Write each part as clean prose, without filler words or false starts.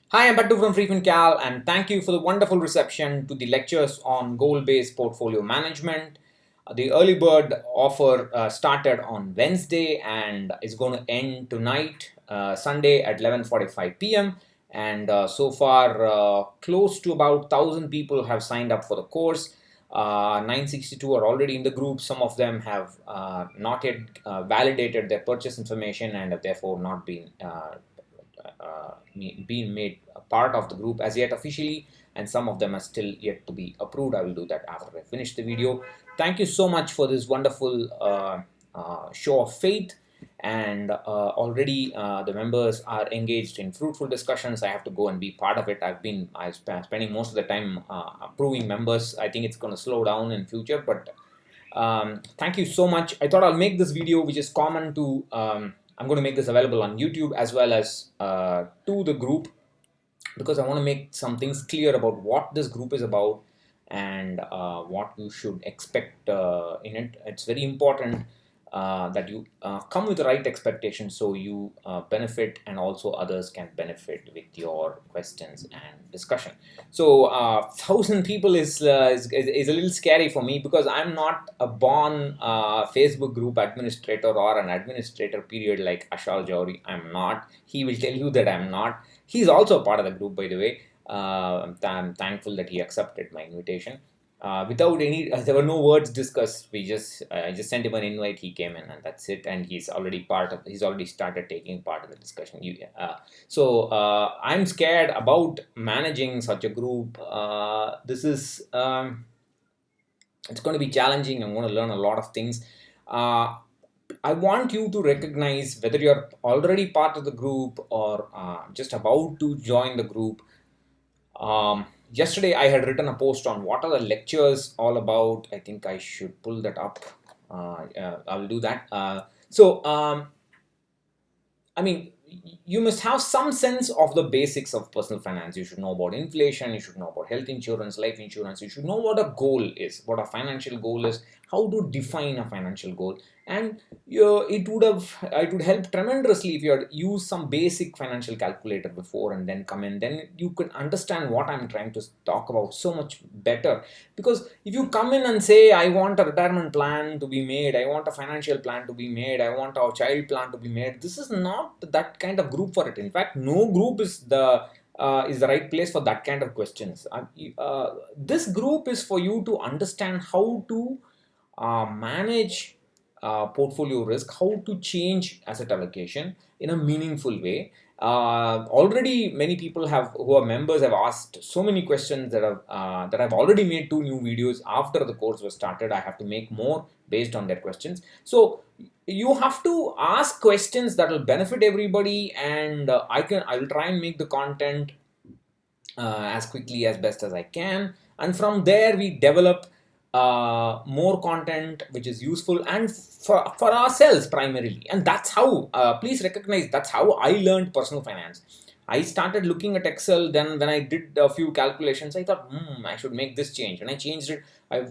Hi, I'm Battu from freefincal, and thank you for the wonderful reception to the lectures on goal-based portfolio management. The early bird offer started on Wednesday and is going to end tonight, Sunday at 11:45 p.m. And so far, close to about 1,000 people have signed up for the course. 962 are already in the group. Some of them have not yet validated their purchase information and have therefore not been being made a part of the group as yet officially, and some of them are still yet to be approved. I will do that after I finish the video. Thank you so much for this wonderful show of faith, and already the members are engaged in fruitful discussions. I have to go and be part of it. I'm spending most of the time approving members. I think it's going to slow down in future, but thank you so much. I thought I'll make this video, which is common to I'm going to make this available on YouTube as well as to the group, because I want to make some things clear about what this group is about and what you should expect in it. It's very important that you come with the right expectations so you benefit and also others can benefit with your questions and discussion. So 1,000 people is a little scary for me because I'm not a born Facebook group administrator or an administrator period like Ashal Jauri. I'm not. He will tell you that I'm not. He's also a part of the group, by the way. I'm thankful that he accepted my invitation. Without any, there were no words discussed. I just sent him an invite. He came in, and that's it. And he's already part of. He's already started taking part in the discussion. I'm scared about managing such a group. This is it's going to be challenging. I'm going to learn a lot of things. I want you to recognize whether you're already part of the group or just about to join the group. Yesterday, I had written a post on what are the lectures all about. I think I should pull that up. I'll do that. I mean, you must have some sense of the basics of personal finance. You should know about inflation. You should know about health insurance, life insurance. You should know what a goal is, what a financial goal is, how to define a financial goal. And it would help tremendously if you had used some basic financial calculator before and then come in. Then you could understand what I'm trying to talk about so much better. Because if you come in and say, I want a retirement plan to be made, I want a financial plan to be made, I want a child plan to be made, this is not that kind of group for it. In fact, no group is the right place for that kind of questions. This group is for you to understand how to manage portfolio risk, how to change asset allocation in a meaningful way. Already many people who are members have asked so many questions that I've already made 2 new videos after the course was started. I have to make more based on their questions. So you have to ask questions that will benefit everybody, and I will try and make the content as quickly as best as I can, and from there we develop more content which is useful and for ourselves primarily. And that's how, please recognize, that's how I learned personal finance. I started looking at Excel. Then when I did a few calculations, I thought, I should make this change. When I changed it,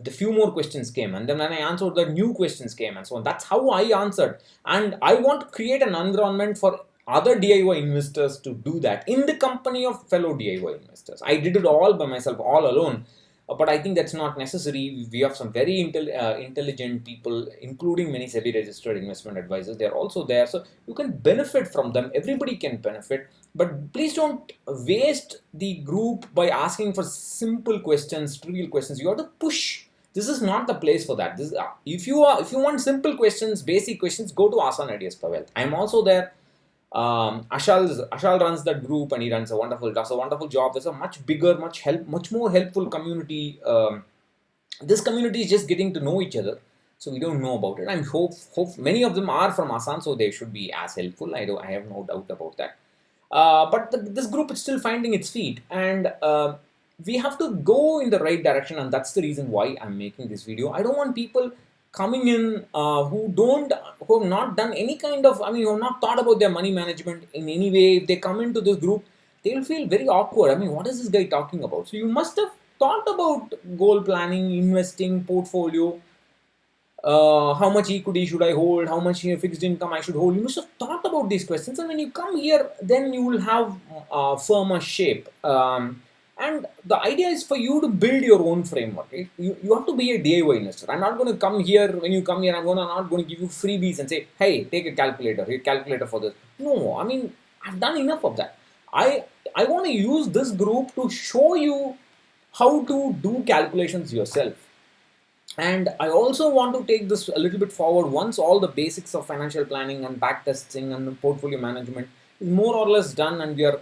the few more questions came, and then when I answered, the new questions came, and so on. That's how I answered. And I want to create an environment for other DIY investors to do that in the company of fellow DIY investors. I did it all by myself, all alone. But I think that's not necessary. We have some very intelligent people, including many SEBI registered investment advisors. They're also there. So you can benefit from them. Everybody can benefit. But please don't waste the group by asking for simple questions, trivial questions. You have to push. This is not the place for that. If you want simple questions, basic questions, go to Asan Ideas Pavel. I'm also there. Ashal runs that group, and he does a wonderful job. There's a much bigger, much more helpful community. This community is just getting to know each other, so we don't know about it. I hope many of them are from Assam, so they should be as helpful. I have no doubt about that. But this group is still finding its feet, and we have to go in the right direction, and that's the reason why I'm making this video. I don't want people coming in who have not done any kind of, who have not thought about their money management in any way. If they come into this group, they will feel very awkward. What is this guy talking about? So you must have thought about goal planning, investing, portfolio. how much equity should I hold, how much fixed income I should hold. You must have thought about these questions, and when you come here, then you will have firmer shape. And the idea is for you to build your own framework. Right? You have to be a DIY investor. I'm not going to come here, when you come here, not going to give you freebies and say, hey, take a calculator, here, calculator for this. No, I mean, I've done enough of that. I want to use this group to show you how to do calculations yourself. And I also want to take this a little bit forward. Once all the basics of financial planning and back testing and portfolio management is more or less done, and we are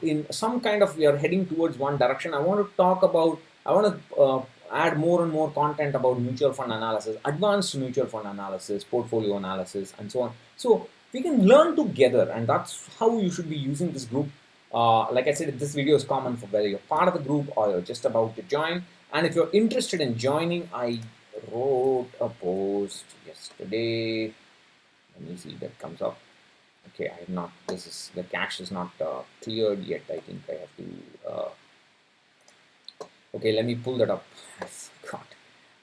in some kind of, we are heading towards one direction, I want to talk about, I want to add more and more content about mutual fund analysis, advanced mutual fund analysis, portfolio analysis, and so on. So we can learn together, and that's how you should be using this group. Like I said, this video is common for whether you're part of the group or you're just about to join. And if you're interested in joining, I wrote a post yesterday. Let me see if that comes up. Okay, I have not. This is, the cache is not cleared yet. I think I have to. Okay, let me pull that up. I forgot.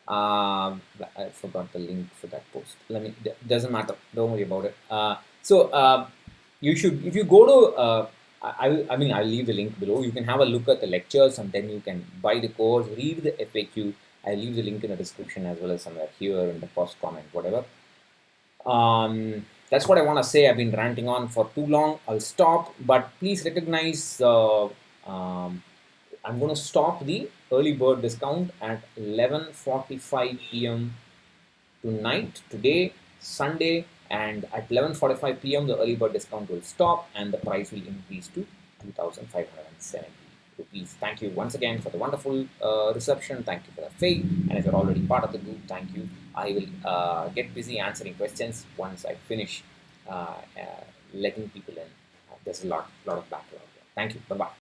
I forgot the link for that post. Let me. Doesn't matter. Don't worry about it. You should, if you go to. I mean, I'll leave the link below. You can have a look at the lectures, and then you can buy the course, read the FAQ. I'll leave the link in the description as well as somewhere here in the post comment, whatever. That's what I want to say. I've been ranting on for too long. I'll stop, but please recognize I'm going to stop the early bird discount at 11:45 p.m. tonight, today, Sunday, and at 11:45 p.m. the early bird discount will stop and the price will increase to 2,570 rupees. Thank you once again for the wonderful reception. Thank you for the faith, and if you're already part of the group, thank you. I will get busy answering questions once I finish letting people in. There's a lot of backlog. Thank you. Bye bye.